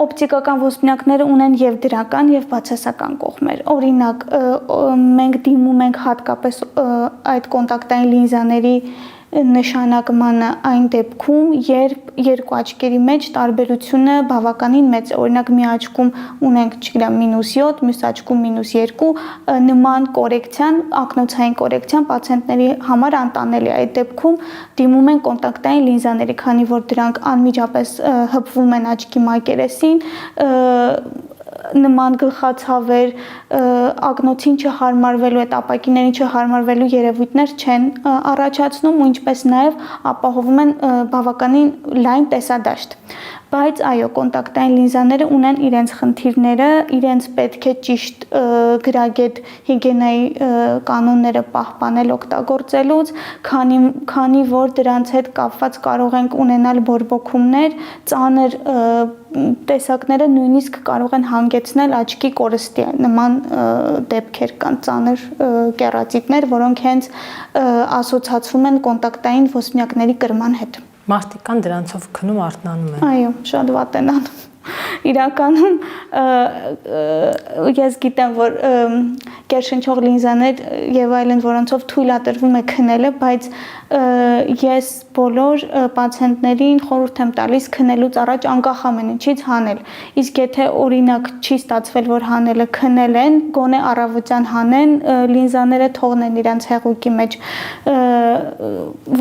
օպտիկական ոսպնյակները ունեն եւ դրական եւ բացասական կողմեր։ Օրինակ, մենք դիմում ենք հատկապես այդ կոնտակտային լինզաների նշանակմանը այն դեպքում, երբ երկու աչքերի մեջ տարբերությունը բավականին մեծ է։ Օրինակ, մի աչքում ունենք, չգիտեմ, -7, մյուս աչքում -2, նման կորեկցիան, ակնոցային կորեկցիան պացիենտների համար անտանելի է։ Այդ դեպքում դիմում են կոնտակտային լինզաների, քանի որ դրանք անմիջապես հպվում են աչքի մակերեսին, նման գլխացավեր, ակնոցին չհարմարվելու, այդ ապակիներին չհարմարվելու երևույթներ չեն առաջացնում ու ինչպես նաև ապահովում են բավականին լայն տեսադաշտ։ Բայց այո, կոնտակտային լինզաները ունեն իրենց խնդիրները, իրենց պետք է ճիշտ գրագետ հիգիենայի կանոնները պահպանել օգտագործելուց, քանի որ դրանց հետ կապված կարող ենք ունենալ բորբոքումներ, ծանր տեսակները նույնիսկ կարող են հանգեցնել աչքի կորստի, նման դեպքեր կան, ծանր կեռատիտներ, որոնք հենց ասոցացվում են կոնտակտային ոսպնյակների կրման հետ։ Մարդիկ կան դրանցով քնում արթնանում են։ Այո, շատ վատ են անում։ Իրականում ես գիտեմ, որ կերշնչող լինզաներ եւ այլն, որոնցով թույլատրվում է քնելը, բայց ես բոլոր պացիենտներին խորհուրդ եմ տալիս քնելուց առաջ անկախ ամեն ինչից հանել։ Իսկ եթե օրինակ չի ստացվել, որ հանելը քնել են, գոնե առավոտյան հանեն, լինզաները թողնեն իրենց հեղուկի մեջ,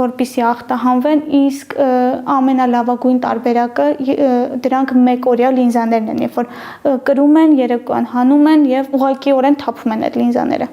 որպեսզի ախտահանվեն, իսկ ամենալավագույն տարբերակը դրանք մեկօրյա լինզաներն են, երբ որ կրում են, երեկոյան հանում են եւ ուղղակիորեն թափում են այդ լինզաները։